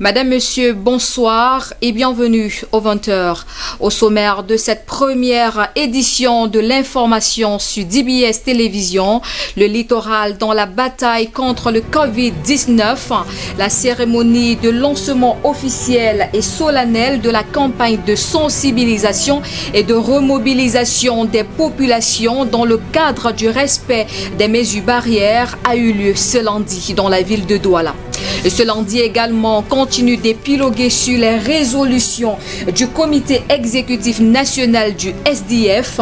Madame, Monsieur, bonsoir et bienvenue au 20h. Au sommaire de cette première édition de l'information sur DBS Télévision, le littoral dans la bataille contre le Covid-19, la cérémonie de lancement officiel et solennel de la campagne de sensibilisation et de remobilisation des populations dans le cadre du respect des mesures barrières a eu lieu ce lundi dans la ville de Douala. Et ce lundi également continue d'épiloguer sur les résolutions du comité exécutif national du SDF.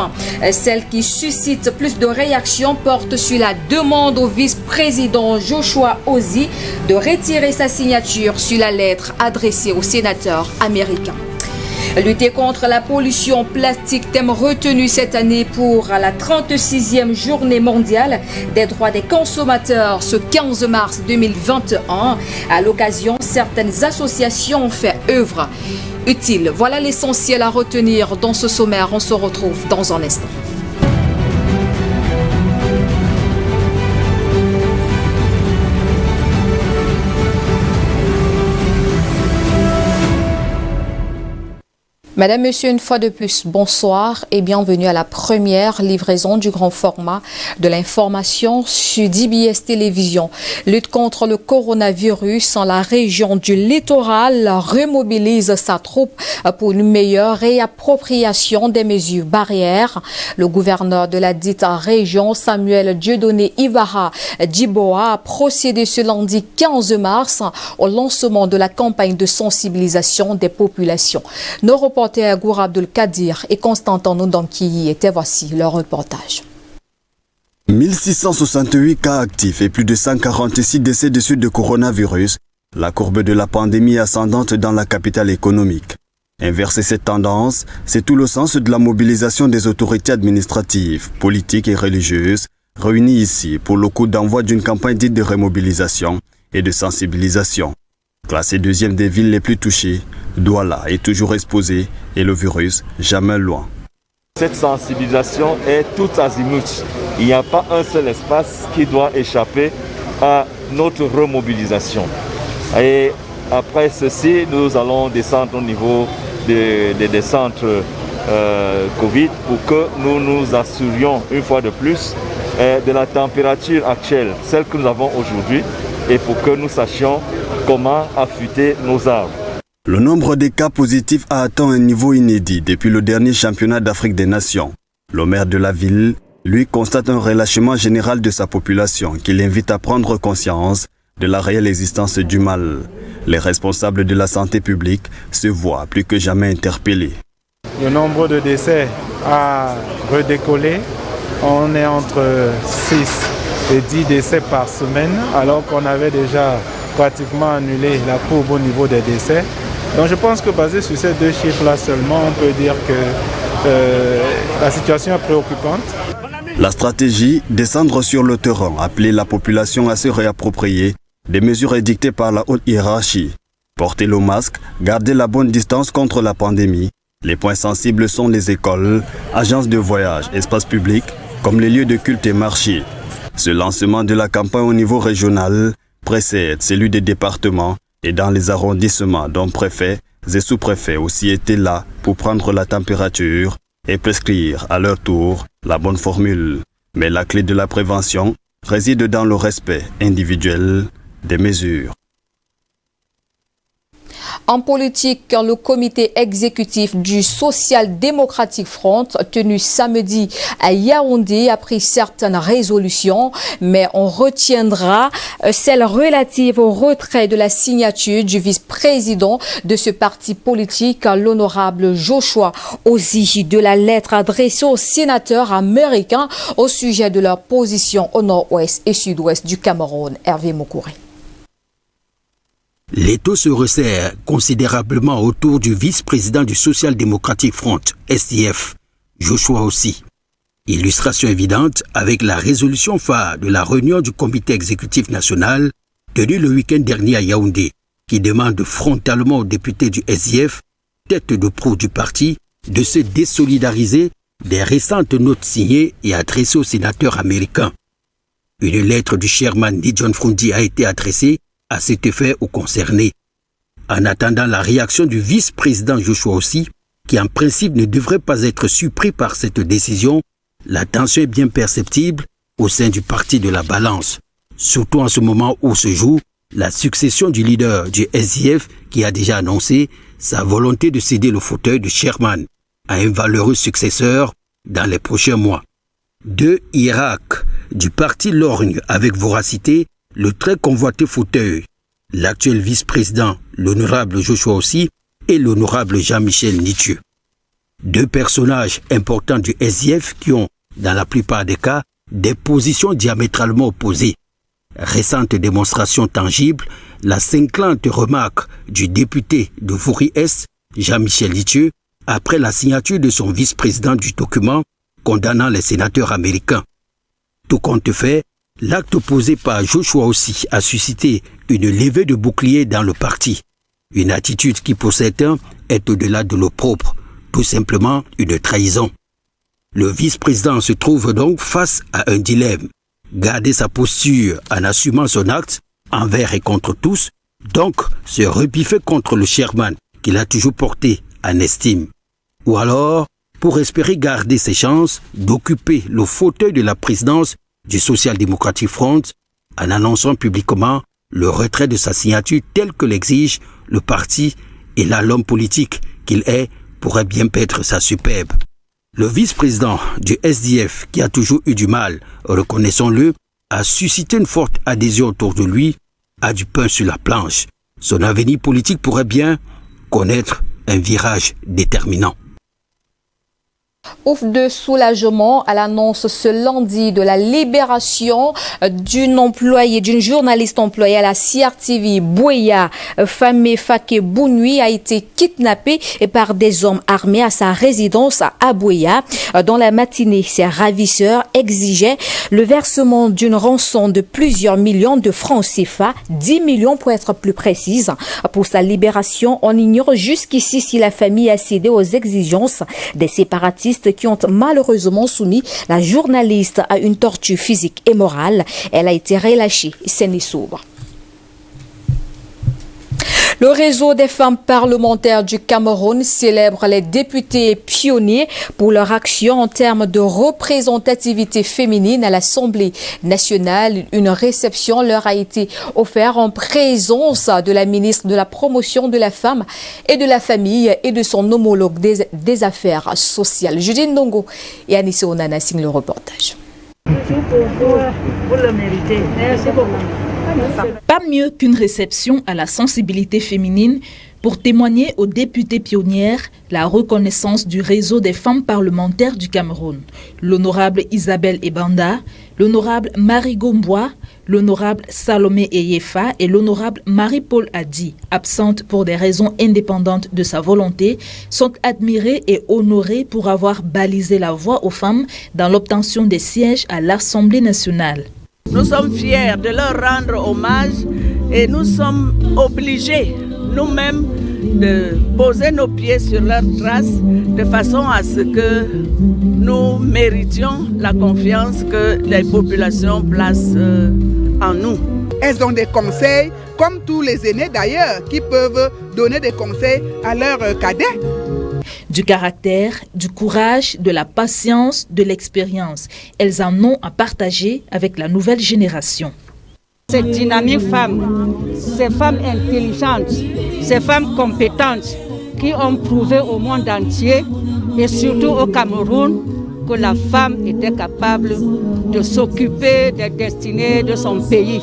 Celle qui suscite plus de réactions porte sur la demande au vice-président Joshua Ozzie de retirer sa signature sur la lettre adressée au sénateur américain. Lutter contre la pollution plastique, thème retenu cette année pour la 36e journée mondiale des droits des consommateurs ce 15 mars 2021. À l'occasion, certaines associations ont fait œuvre utile. Voilà l'essentiel à retenir dans ce sommaire. On se retrouve dans un instant. Madame, Monsieur, une fois de plus, bonsoir et bienvenue à la première livraison du grand format de l'information sur DBS Télévision. Lutte contre le coronavirus en la région du littoral remobilise sa troupe pour une meilleure réappropriation des mesures barrières. Le gouverneur de la dite région, Samuel Dieudonné Ivara Djiboa, a procédé ce lundi 15 mars au lancement de la campagne de sensibilisation des populations. Nos reporters Gour Abdul Kadir et Constantin Nondanki étaient, voici leur reportage. 1668 cas actifs et plus de 146 décès de suite de coronavirus. La courbe de la pandémie ascendante dans la capitale économique. Inverser cette tendance, c'est tout le sens de la mobilisation des autorités administratives, politiques et religieuses réunies ici pour le coup d'envoi d'une campagne dite de remobilisation et de sensibilisation. Classée deuxième des villes les plus touchées, Douala est toujours exposée et le virus jamais loin. Cette sensibilisation est tout azimut. Il n'y a pas un seul espace qui doit échapper à notre remobilisation. Et après ceci, nous allons descendre au niveau des centres Covid pour que nous nous assurions une fois de plus de la température actuelle, celle que nous avons aujourd'hui, et pour que nous sachions comment affûter nos arbres. Le nombre de cas positifs a atteint un niveau inédit depuis le dernier championnat d'Afrique des Nations. Le maire de la ville, lui, constate un relâchement général de sa population qui l'invite à prendre conscience de la réelle existence du mal. Les responsables de la santé publique se voient plus que jamais interpellés. Le nombre de décès a redécollé. On est entre 6 et 10 décès par semaine, alors qu'on avait déjà pratiquement annulé la courbe au niveau des décès. Donc je pense que basé sur ces deux chiffres-là seulement, on peut dire que la situation est préoccupante. La stratégie, descendre sur le terrain, appeler la population à se réapproprier des mesures édictées par la haute hiérarchie. Porter le masque, garder la bonne distance contre la pandémie. Les points sensibles sont les écoles, agences de voyage, espaces publics, comme les lieux de culte et marchés. Ce lancement de la campagne au niveau régional précède celui des départements et dans les arrondissements dont préfets et sous-préfets aussi étaient là pour prendre la température et prescrire à leur tour la bonne formule. Mais la clé de la prévention réside dans le respect individuel des mesures. En politique, le comité exécutif du Social Democratic Front, tenu samedi à Yaoundé, a pris certaines résolutions, mais on retiendra celle relative au retrait de la signature du vice-président de ce parti politique, l'honorable Joshua Ozzie, de la lettre adressée aux sénateurs américains au sujet de leur position au nord-ouest et sud-ouest du Cameroun. Hervé Mokouré. L'étau se resserre considérablement autour du vice-président du Social Democratic Front, SDF, Joshua Ozzie. Illustration évidente avec la résolution phare de la réunion du comité exécutif national tenue le week-end dernier à Yaoundé, qui demande frontalement aux députés du SDF, tête de proue du parti, de se désolidariser des récentes notes signées et adressées aux sénateurs américains. Une lettre du chairman John Frundi a été adressée à cet effet aux concernés. En attendant la réaction du vice-président Joshua Aussi, qui en principe ne devrait pas être surpris par cette décision, la tension est bien perceptible au sein du parti de la balance, surtout en ce moment où se joue la succession du leader du SDF qui a déjà annoncé sa volonté de céder le fauteuil de Sherman à un valeureux successeur dans les prochains mois. Deux Irak du parti lorgne avec voracité le très convoité fauteuil. L'actuel vice-président, l'honorable Joshua Aussi, et l'honorable Jean-Michel Nitieux. Deux personnages importants du SDF qui ont, dans la plupart des cas, des positions diamétralement opposées. Récente démonstration tangible, la cinglante remarque du député de Vaury-Est, Jean-Michel Nitieux, après la signature de son vice-président du document condamnant les sénateurs américains. Tout compte fait, l'acte posé par Joshua Aussi a suscité une levée de bouclier dans le parti. Une attitude qui pour certains est au-delà de l'opprobre, tout simplement une trahison. Le vice-président se trouve donc face à un dilemme. Garder sa posture en assumant son acte, envers et contre tous, donc se rebiffer contre le Sherman qu'il a toujours porté en estime. Ou alors, pour espérer garder ses chances d'occuper le fauteuil de la présidence du Social Democratic Front en annonçant publiquement le retrait de sa signature tel que l'exige le parti et là l'homme politique qu'il est pourrait bien perdre sa superbe. Le vice-président du SDF, qui a toujours eu du mal, reconnaissons-le, a suscité une forte adhésion autour de lui, a du pain sur la planche. Son avenir politique pourrait bien connaître un virage déterminant. Ouf de soulagement à l'annonce ce lundi de la libération d'une journaliste employée à la CRTV, Bouya Famé Fake Bounui, a été kidnappée par des hommes armés à sa résidence à Bouya. Dans la matinée, ses ravisseurs exigeaient le versement d'une rançon de plusieurs millions de francs CFA, 10 millions pour être plus précise. Pour sa libération, on ignore jusqu'ici si la famille a cédé aux exigences des séparatistes qui ont malheureusement soumis la journaliste à une torture physique et morale. Elle a été relâchée saine et sobre. Le réseau des femmes parlementaires du Cameroun célèbre les députés pionniers pour leur action en termes de représentativité féminine à l'Assemblée nationale. Une réception leur a été offerte en présence de la ministre de la Promotion de la Femme et de la Famille et de son homologue des Affaires sociales. Judith Ndongo et Anissé Onana signent le reportage. Vous le méritez. Merci beaucoup. Pas mieux qu'une réception à la sensibilité féminine pour témoigner aux députés pionnières la reconnaissance du réseau des femmes parlementaires du Cameroun. L'honorable Isabelle Ebanda, l'honorable Marie Gombois, l'honorable Salomé Eyefa et l'honorable Marie-Paul Adi, absentes pour des raisons indépendantes de sa volonté, sont admirées et honorées pour avoir balisé la voie aux femmes dans l'obtention des sièges à l'Assemblée nationale. Nous sommes fiers de leur rendre hommage et nous sommes obligés nous-mêmes de poser nos pieds sur leurs traces de façon à ce que nous méritions la confiance que les populations placent en nous. Elles ont des conseils, comme tous les aînés d'ailleurs, qui peuvent donner des conseils à leurs cadets. Du caractère, du courage, de la patience, de l'expérience. Elles en ont à partager avec la nouvelle génération. Ces dynamiques femmes, ces femmes intelligentes, ces femmes compétentes qui ont prouvé au monde entier et surtout au Cameroun que la femme était capable de s'occuper des destinées de son pays.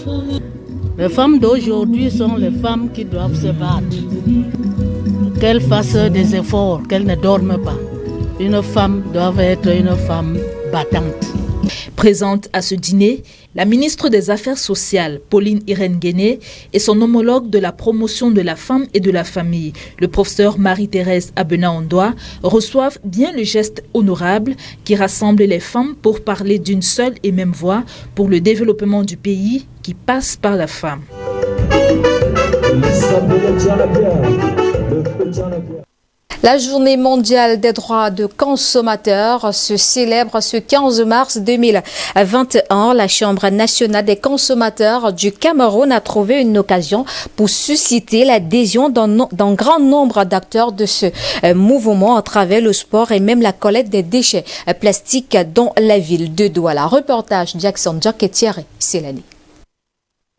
Les femmes d'aujourd'hui sont les femmes qui doivent se battre. Qu'elles fassent des efforts, qu'elles ne dorment pas. Une femme doit être une femme battante. Présente à ce dîner, la ministre des Affaires sociales, Pauline Irène Guéné, et son homologue de la promotion de la femme et de la famille, le professeur Marie-Thérèse Abena-Ondoa, reçoivent bien le geste honorable qui rassemble les femmes pour parler d'une seule et même voix pour le développement du pays qui passe par la femme. La journée mondiale des droits de consommateurs se célèbre ce 15 mars 2021. La Chambre nationale des consommateurs du Cameroun a trouvé une occasion pour susciter l'adhésion d'un grand nombre d'acteurs de ce mouvement à travers le sport et même la collecte des déchets plastiques dans la ville de Douala. Reportage Jackson Jacquetière, Célanie.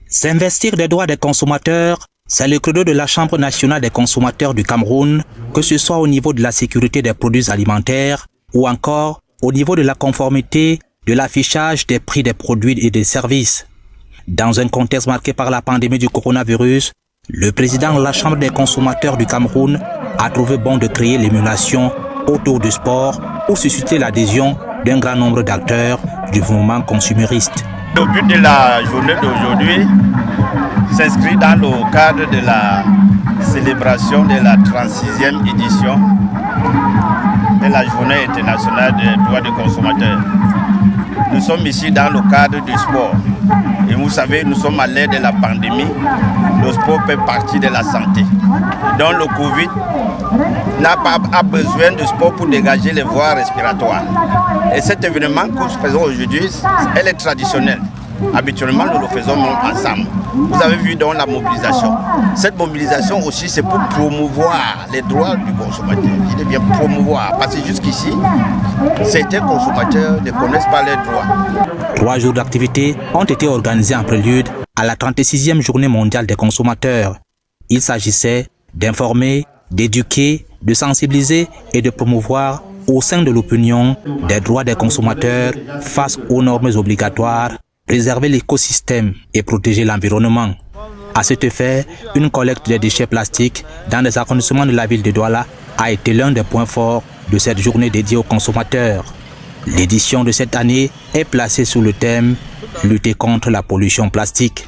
S'investir des droits des consommateurs, c'est le credo de la Chambre nationale des consommateurs du Cameroun, que ce soit au niveau de la sécurité des produits alimentaires ou encore au niveau de la conformité de l'affichage des prix des produits et des services. Dans un contexte marqué par la pandémie du coronavirus, le président de la Chambre des consommateurs du Cameroun a trouvé bon de créer l'émulation autour du sport pour susciter l'adhésion d'un grand nombre d'acteurs du mouvement consumériste. Le but de la journée d'aujourd'hui s'inscrit dans le cadre de la célébration de la 36e édition de la Journée internationale des droits des consommateurs. Nous sommes ici dans le cadre du sport. Et vous savez, nous sommes à l'ère de la pandémie. Le sport fait partie de la santé. Donc le Covid n'a pas besoin de sport pour dégager les voies respiratoires. Et cet événement que nous faisons aujourd'hui, elle est traditionnelle. Habituellement, nous le faisons ensemble. Vous avez vu dans la mobilisation. Cette mobilisation aussi, c'est pour promouvoir les droits du consommateur. Je dis bien promouvoir, parce que jusqu'ici, certains consommateurs ne connaissent pas leurs droits. 3 jours d'activité ont été organisés en prélude à la 36e journée mondiale des consommateurs. Il s'agissait d'informer, d'éduquer, de sensibiliser et de promouvoir au sein de l'opinion des droits des consommateurs face aux normes obligatoires, préserver l'écosystème et protéger l'environnement. À cet effet, une collecte des déchets plastiques dans les arrondissements de la ville de Douala a été l'un des points forts de cette journée dédiée aux consommateurs. L'édition de cette année est placée sous le thème « Lutter contre la pollution plastique ».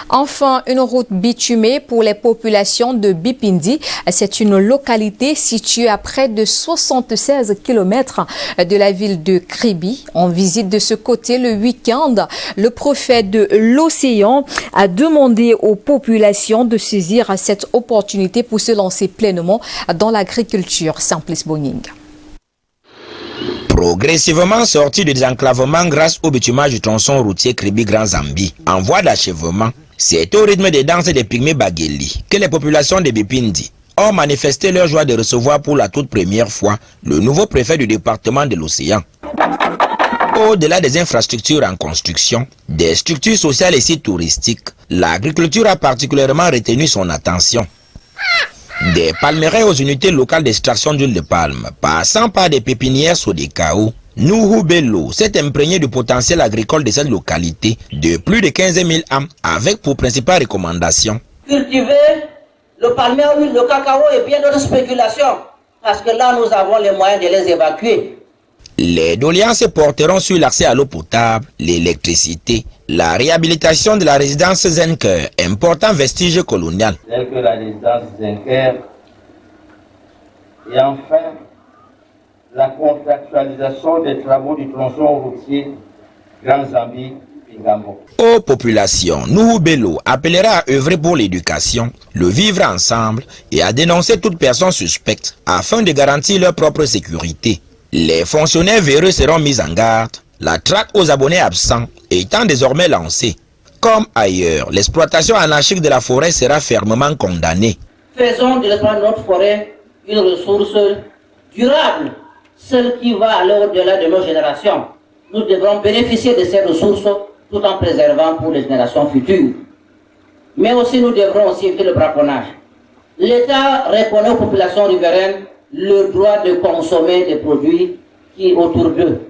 Enfin, une route bitumée pour les populations de Bipindi. C'est une localité située à près de 76 km de la ville de Kribi. En visite de ce côté le week-end, le prophète de l'océan a demandé aux populations de saisir cette opportunité pour se lancer pleinement dans l'agriculture. Simplice Bonying. Progressivement sorti du désenclavement grâce au bitumage du tronçon routier Kribi-Grand Zambi, en voie d'achèvement, c'est au rythme des danses des pygmées Bageli que les populations de Bipindi ont manifesté leur joie de recevoir pour la toute première fois le nouveau préfet du département de l'Océan. Au-delà des infrastructures en construction, des structures sociales et sites touristiques, l'agriculture a particulièrement retenu son attention. Des palmeraies aux unités locales d'extraction d'huile de palme, passant par des pépinières Sodekao, Nuhu Bello s'est imprégné du potentiel agricole de cette localité de plus de 15 000 âmes avec pour principale recommandation cultiver le palmier, le cacao et bien d'autres spéculations, parce que là nous avons les moyens de les évacuer. Les doléances porteront sur l'accès à l'eau potable, l'électricité, la réhabilitation de la résidence Zenker, important vestige colonial. Telle que la résidence Zenker, et enfin la contractualisation des travaux du tronçon routier Grand Zambi-Pingambo. Aux populations, Nuhu Bello appellera à œuvrer pour l'éducation, le vivre ensemble et à dénoncer toute personne suspecte afin de garantir leur propre sécurité. Les fonctionnaires véreux seront mis en garde, la traque aux abonnés absents étant désormais lancée. Comme ailleurs, l'exploitation anarchique de la forêt sera fermement condamnée. Faisons de notre forêt une ressource durable, celle qui va aller au-delà de nos générations. Nous devrons bénéficier de ces ressources tout en préservant pour les générations futures. Mais aussi nous devrons aussi éviter le braconnage. L'État reconnaît aux populations riveraines le droit de consommer des produits qui autour d'eux.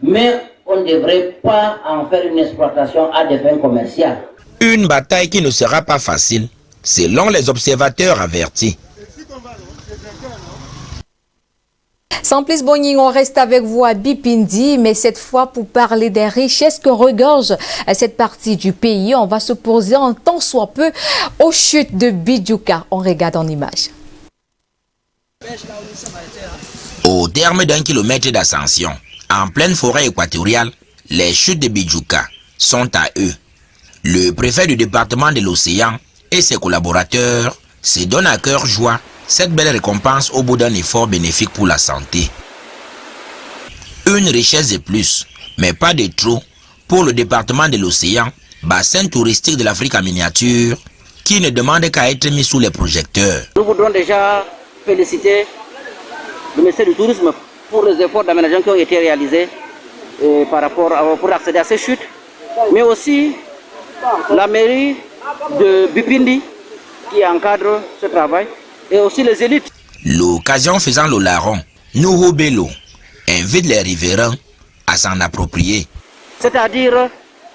Mais on ne devrait pas en faire une exploitation à des fins commerciales. Une bataille qui ne sera pas facile, selon les observateurs avertis. Simplice Bonying, on reste avec vous à Bipindi, mais cette fois pour parler des richesses que regorge cette partie du pays. On va se poser un tant soit peu aux chutes de Bidjouka. On regarde en image. Au terme d'1 kilomètre d'ascension, en pleine forêt équatoriale, les chutes de Bidjouka sont à eux. Le préfet du département de l'Océan et ses collaborateurs se donnent à cœur joie Cette belle récompense au bout d'un effort bénéfique pour la santé. Une richesse de plus, mais pas de trop, pour le département de l'Océan, bassin touristique de l'Afrique en miniature, qui ne demande qu'à être mis sous les projecteurs. Nous voudrons déjà féliciter le ministère du Tourisme pour les efforts d'aménagement qui ont été réalisés pour accéder à ces chutes, mais aussi la mairie de Bipindi qui encadre ce travail, et aussi les élites. L'occasion faisant le larron, Nuhu Bello invite les riverains à s'en approprier. C'est-à-dire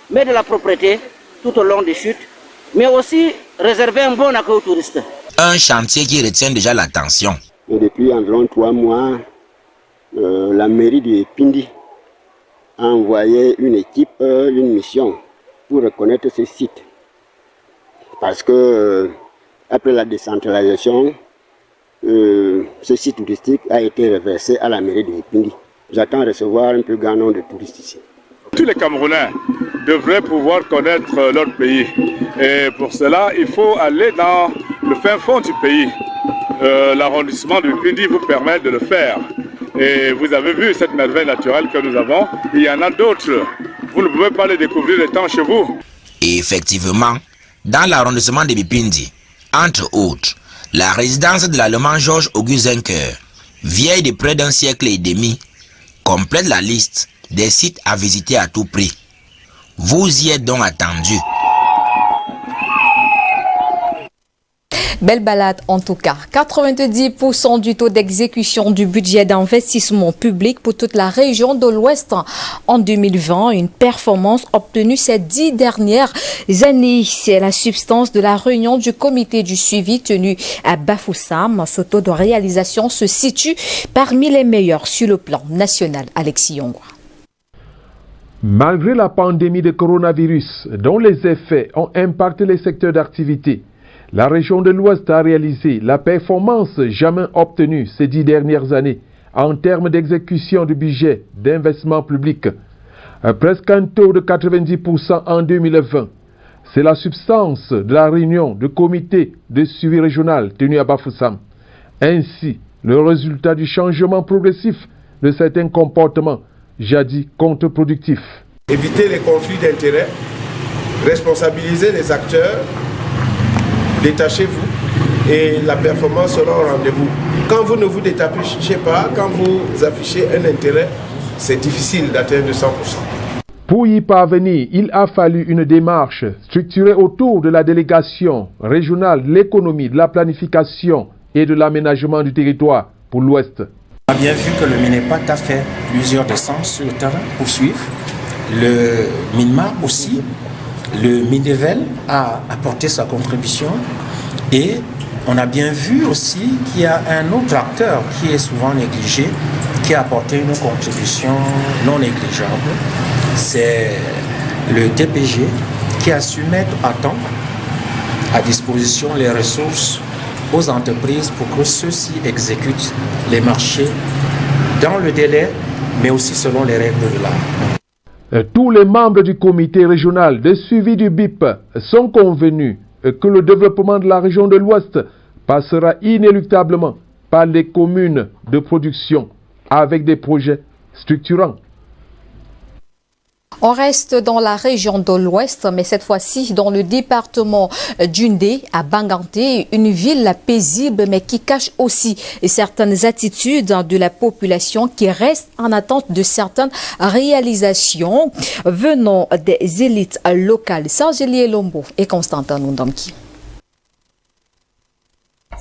mettre de la propreté tout au long des chutes, mais aussi réserver un bon accueil aux touristes. Un chantier qui retient déjà l'attention. Et depuis environ 3 mois, la mairie de Pindi a envoyé une équipe, une mission pour reconnaître ce site. Parce que après la décentralisation, ce site touristique a été reversé à la mairie de Pindi. J'attends recevoir un plus grand nombre de touristes ici. Tous les Camerounais devraient pouvoir connaître leur pays. Et pour cela, il faut aller dans le fin fond du pays. L'arrondissement de Pindi vous permet de le faire. Et vous avez vu cette merveille naturelle que nous avons. Il y en a d'autres. Vous ne pouvez pas les découvrir étant chez vous. Et effectivement, dans l'arrondissement de Bipindi, entre autres, la résidence de l'Allemand Georges Auguste Zenker, vieille de près d'un siècle et demi, complète la liste des sites à visiter à tout prix. Vous y êtes donc attendu. Belle balade en tout cas. 90% du taux d'exécution du budget d'investissement public pour toute la région de l'Ouest en 2020. Une performance obtenue ces 10 dernières années. C'est la substance de la réunion du comité du suivi tenu à Bafoussam. Ce taux de réalisation se situe parmi les meilleurs sur le plan national. Alexis Yongwa. Malgré la pandémie de coronavirus, dont les effets ont impacté les secteurs d'activité, la région de l'Ouest a réalisé la performance jamais obtenue ces 10 dernières années en termes d'exécution du budget d'investissement public. Presque un taux de 90% en 2020. C'est la substance de la réunion du comité de suivi régional tenu à Bafoussam. Ainsi, le résultat du changement progressif de certains comportements jadis contre-productifs. Éviter les conflits d'intérêts, responsabiliser les acteurs, détachez-vous et la performance sera au rendez-vous. Quand vous ne vous détachez pas, quand vous affichez un intérêt, c'est difficile d'atteindre 100%. Pour y parvenir, il a fallu une démarche structurée autour de la délégation régionale de l'économie, de la planification et de l'aménagement du territoire pour l'Ouest. On a bien vu que le MINEPAC a fait plusieurs descentes sur le terrain pour suivre. Le MINMA aussi. Le MIDEVEL a apporté sa contribution et on a bien vu aussi qu'il y a un autre acteur qui est souvent négligé, qui a apporté une contribution non négligeable. C'est le DPG qui a su mettre à temps à disposition les ressources aux entreprises pour que ceux-ci exécutent les marchés dans le délai, mais aussi selon les règles de l'art. Tous les membres du comité régional de suivi du BIP sont convenus que le développement de la région de l'Ouest passera inéluctablement par les communes de production avec des projets structurants. On reste dans la région de l'Ouest, mais cette fois-ci dans le département d'Undé, à Banganté, une ville paisible, mais qui cache aussi certaines attitudes de la population qui reste en attente de certaines réalisations venant des élites locales. Sergeli Lombo et Constantin Nundamki.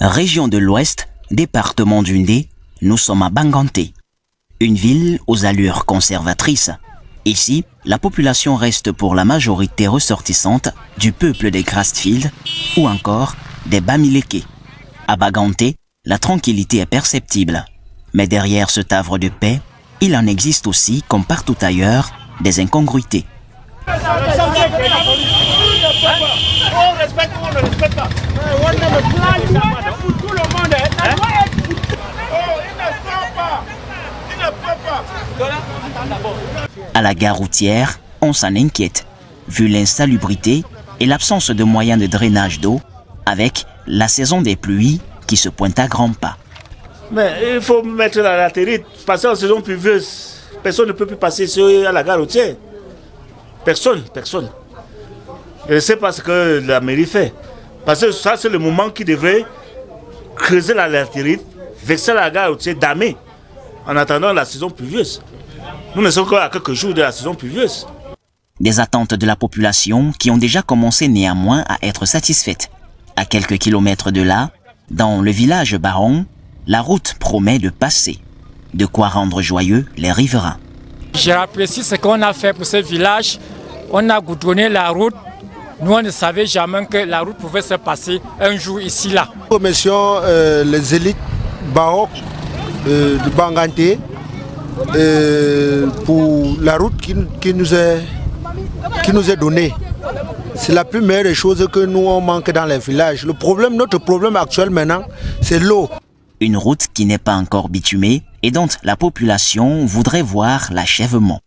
Région de l'Ouest, département d'Undé, nous sommes à Banganté, une ville aux allures conservatrices. Ici, la population reste pour la majorité ressortissante du peuple des Grassfields ou encore des Bamileke. À Banganté, la tranquillité est perceptible. Mais derrière ce havre de paix, il en existe aussi, comme partout ailleurs, des incongruités. À la gare routière, on s'en inquiète, vu l'insalubrité et l'absence de moyens de drainage d'eau, avec la saison des pluies qui se pointe à grands pas. Mais il faut mettre la latérite. Passer en saison pluvieuse, personne ne peut plus passer à la gare routière. Personne. Et c'est parce que la mairie fait. Parce que ça, c'est le moment qui devrait creuser la latérite, verser la gare routière, damer, en attendant la saison pluvieuse. Nous ne sommes qu'à quelques jours de la saison pluvieuse. Des attentes de la population qui ont déjà commencé néanmoins à être satisfaites. À quelques kilomètres de là, dans le village Baron, la route promet de passer. De quoi rendre joyeux les riverains. J'apprécie ce qu'on a fait pour ce village. On a goudronné la route. Nous, on ne savait jamais que la route pouvait se passer un jour ici-là. Nous remercions les élites Baroque de Banganté pour la route qui nous est donnée. C'est la plus meilleure chose que nous on manque dans les villages. Notre problème actuel maintenant, c'est l'eau. Une route qui n'est pas encore bitumée et dont la population voudrait voir l'achèvement.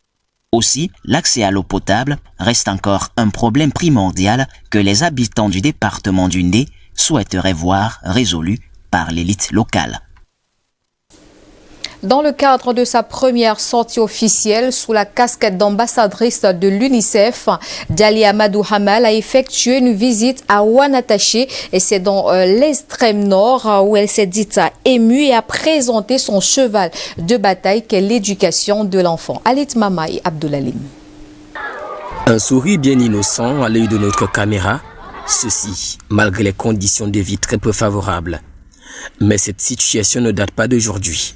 Aussi, l'accès à l'eau potable reste encore un problème primordial que les habitants du département du Ndé souhaiteraient voir résolu par l'élite locale. Dans le cadre de sa première sortie officielle sous la casquette d'ambassadrice de l'UNICEF, Djali Amadou Hamal a effectué une visite à Ouanataché et c'est dans l'extrême nord où elle s'est dite émue et a présenté son cheval de bataille qu'est l'éducation de l'enfant. Alit Mamaï Abdoulalim. Un sourire bien innocent à l'œil de notre caméra, ceci malgré les conditions de vie très peu favorables. Mais cette situation ne date pas d'aujourd'hui.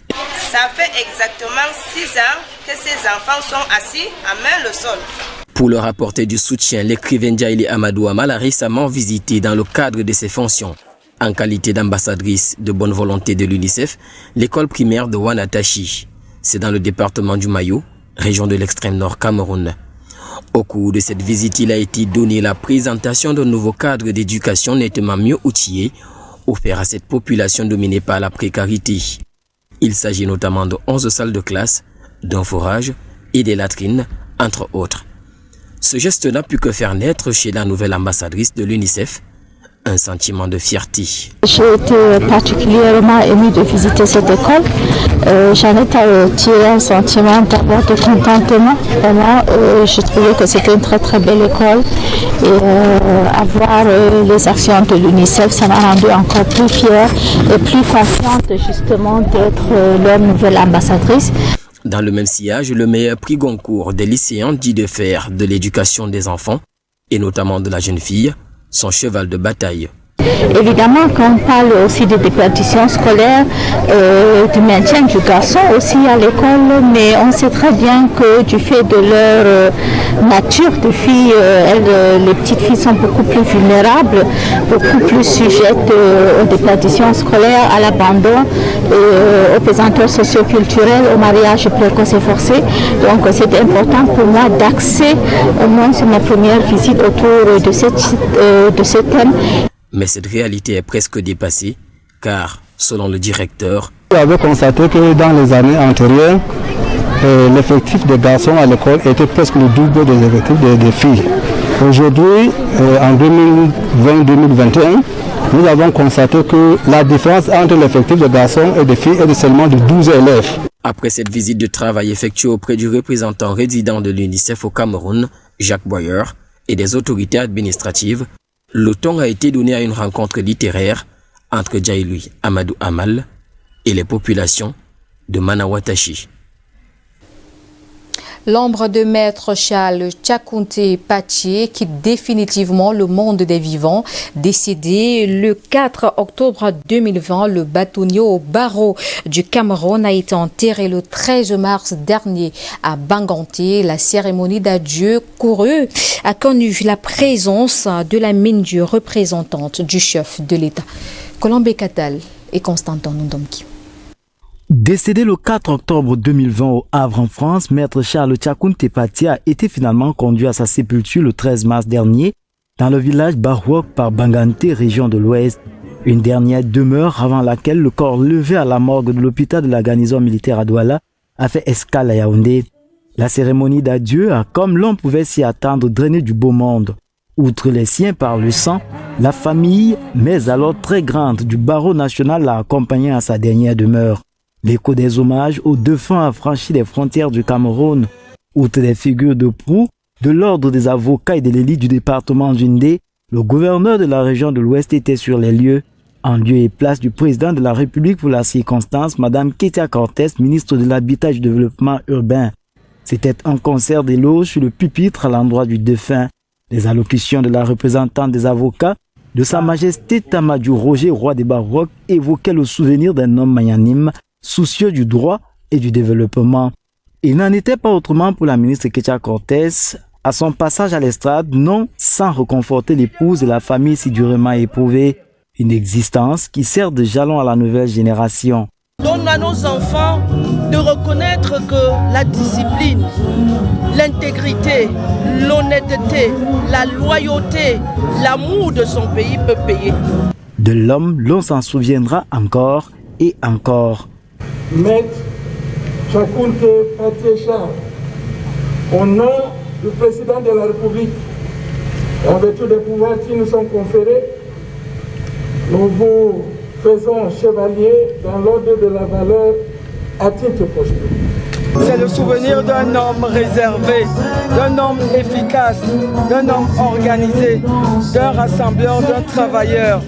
Ça fait exactement 6 ans que ces enfants sont assis à main le sol. Pour leur apporter du soutien, l'écrivain Djali Amadou Hamal a récemment visité dans le cadre de ses fonctions, en qualité d'ambassadrice de bonne volonté de l'UNICEF, l'école primaire de Ouanataché. C'est dans le département du Mayo, région de l'extrême nord Cameroun. Au cours de cette visite, il a été donné la présentation d'un nouveau cadre d'éducation nettement mieux outillé, offert à cette population dominée par la précarité. Il s'agit notamment de 11 salles de classe, d'un forage et des latrines, entre autres. Ce geste n'a pu que faire naître chez la nouvelle ambassadrice de l'UNICEF un sentiment de fierté. J'ai été particulièrement émue de visiter cette école. J'en ai tiré un sentiment d'abord de contentement. Vraiment, je trouvais que c'était une très très belle école. Et avoir les actions de l'UNICEF, ça m'a rendue encore plus fière et plus confiante justement d'être leur nouvelle ambassadrice. Dans le même sillage, le meilleur prix Goncourt des lycéens dit de faire de l'éducation des enfants, et notamment de la jeune fille, son cheval de bataille. Évidemment, quand on parle aussi de déperdition scolaire, du maintien du garçon aussi à l'école, mais on sait très bien que du fait de leur nature de filles, les petites filles sont beaucoup plus vulnérables, beaucoup plus sujettes aux déperditions scolaires, à l'abandon, aux pesanteurs socioculturels, au mariage précoce et forcé. Donc c'était important pour moi d'axer au moins sur ma première visite autour de ce thème. Mais cette réalité est presque dépassée, car, selon le directeur, vous avez constaté que dans les années antérieures, l'effectif des garçons à l'école était presque le double des effectifs des filles. Aujourd'hui, en 2020-2021, nous avons constaté que la différence entre l'effectif des garçons et des filles est de seulement de 12 élèves. Après cette visite de travail effectuée auprès du représentant résident de l'UNICEF au Cameroun, Jacques Boyer, et des autorités administratives, le ton a été donné à une rencontre littéraire entre Djali Amadou Hamal et les populations de Manawatashi. L'ombre de maître Charles Tchakounté Pathie quitte définitivement le monde des vivants. Décédé le 4 octobre 2020, le bâtonnier au barreau du Cameroun a été enterré le 13 mars dernier à Banganté. La cérémonie d'adieu courue a connu la présence de la mine représentante du chef de l'État. Colombe Katal et Constantin Ndomki. Décédé le 4 octobre 2020 au Havre en France, maître Charles Tchakounté Pathie a été finalement conduit à sa sépulture le 13 mars dernier dans le village Barouok par Banganté, région de l'Ouest. Une dernière demeure avant laquelle le corps levé à la morgue de l'hôpital de la garnison militaire à Douala a fait escale à Yaoundé. La cérémonie d'adieu a, comme l'on pouvait s'y attendre, drainé du beau monde. Outre les siens par le sang, la famille, mais alors très grande, du barreau national l'a accompagné à sa dernière demeure. L'écho des hommages aux défunts a franchi les frontières du Cameroun. Outre les figures de proue, de l'ordre des avocats et de l'élite du département du Ndé, le gouverneur de la région de l'Ouest était sur les lieux. En lieu et place du président de la République pour la circonstance, Mme Ketia Cortés, ministre de l'Habitat et du Développement urbain. C'était un concert d'éloges sur le pupitre à l'endroit du défunt. Les allocutions de la représentante des avocats, de Sa Majesté Tamadou Roger, roi des Baroques, évoquaient le souvenir d'un homme magnanime, soucieux du droit et du développement. Il n'en était pas autrement pour la ministre Ketia Cortés. À son passage à l'estrade, non sans réconforter l'épouse et la famille si durement éprouvée. Une existence qui sert de jalon à la nouvelle génération. Donne à nos enfants de reconnaître que la discipline, l'intégrité, l'honnêteté, la loyauté, l'amour de son pays peut payer. De l'homme, l'on s'en souviendra encore et encore. Maître Tchakounte Patia, au nom du président de la République, en vertu des pouvoirs qui nous sont conférés, nous vous faisons chevalier dans l'ordre de la valeur à titre posthume. C'est le souvenir d'un homme réservé, d'un homme efficace, d'un homme organisé, d'un rassembleur, d'un travailleur.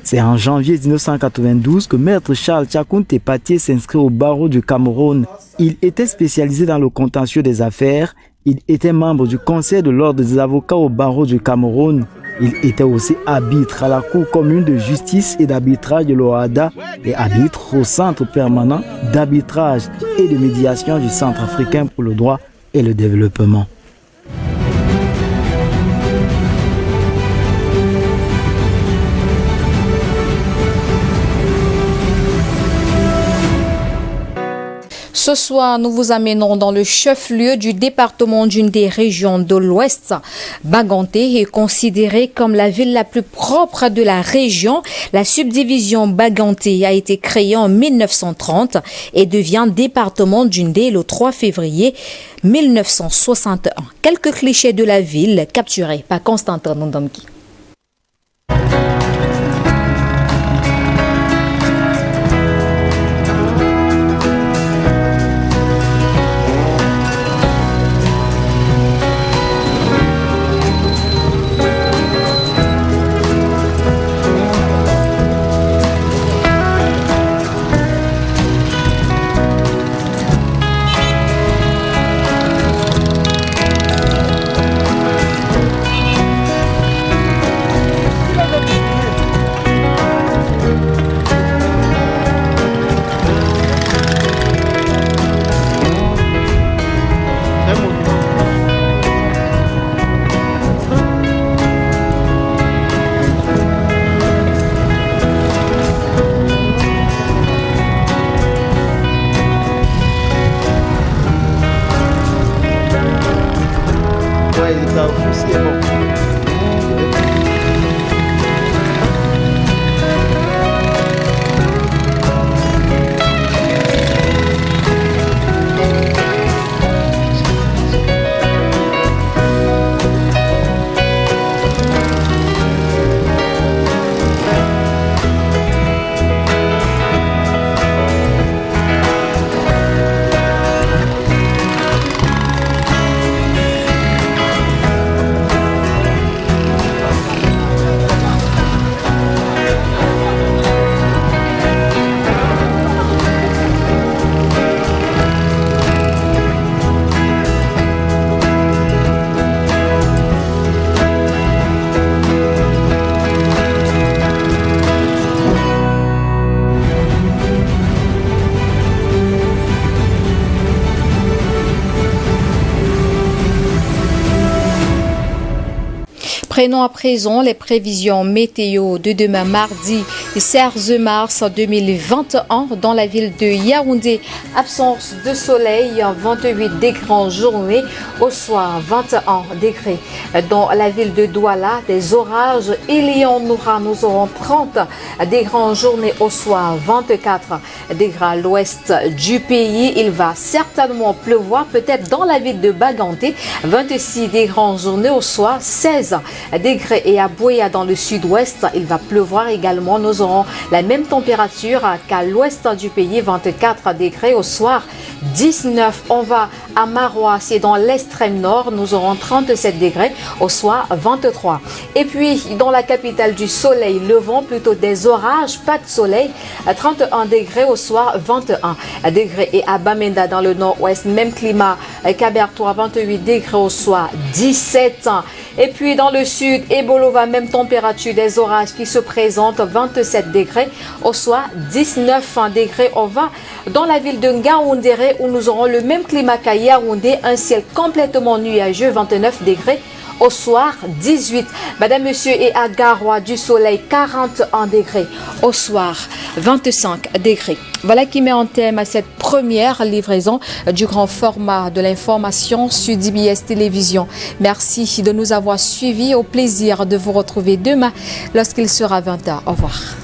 C'est en janvier 1992 que Maître Charles Tchakounte Patia s'inscrit au barreau du Cameroun. Il était spécialisé dans le contentieux des affaires. Il était membre du conseil de l'ordre des avocats au barreau du Cameroun. Il était aussi arbitre à la Cour commune de justice et d'arbitrage de l'OADA et arbitre au Centre permanent d'arbitrage et de médiation du Centre africain pour le droit et le développement. Ce soir, nous vous amenons dans le chef-lieu du département d'une des régions de l'Ouest. Baganté est considérée comme la ville la plus propre de la région. La subdivision Baganté a été créée en 1930 et devient département d'une des le 3 février 1961. Quelques clichés de la ville capturés par Constantin Ndamki. Prenons à présent les prévisions météo de demain mardi 16 mars 2021 dans la ville de Yaoundé. Absence de soleil, 28 degrés en journée, au soir 21 degrés. Dans la ville de Douala, des orages et Lyon-Noura, nous aurons 30 degrés en journée, au soir 24 degrés à l'ouest du pays. Il va certainement pleuvoir, peut-être dans la ville de Baganté, 26 degrés en journée, au soir 16 degrés et à Buea dans le sud-ouest, il va pleuvoir également. Nous aurons la même température qu'à l'ouest du pays, 24 degrés au soir, 19. On va à Maroua, c'est dans l'extrême nord, nous aurons 37 degrés au soir, 23. Et puis dans la capitale du soleil levant, plutôt des orages, pas de soleil, 31 degrés au soir, 21 degrés. Et à Bamenda dans le nord-ouest, même climat qu'à Bertoua, 28 degrés au soir, 17. Et puis dans le sud, Ebolova, même température, des orages qui se présentent, 27 degrés au soir, 19 degrés. On va dans la ville de Ngaoundéré où nous aurons le même climat qu'à Yaoundé, un ciel complètement nuageux, 29 degrés au soir, 18. Madame, monsieur, et à Garoua, du soleil, 41 degrés au soir, 25 degrés. Voilà qui met en thème à cette première livraison du grand format de l'information sur DBS Télévision. Merci de nous avoir suivis. Au plaisir de vous retrouver demain lorsqu'il sera 20h. Au revoir.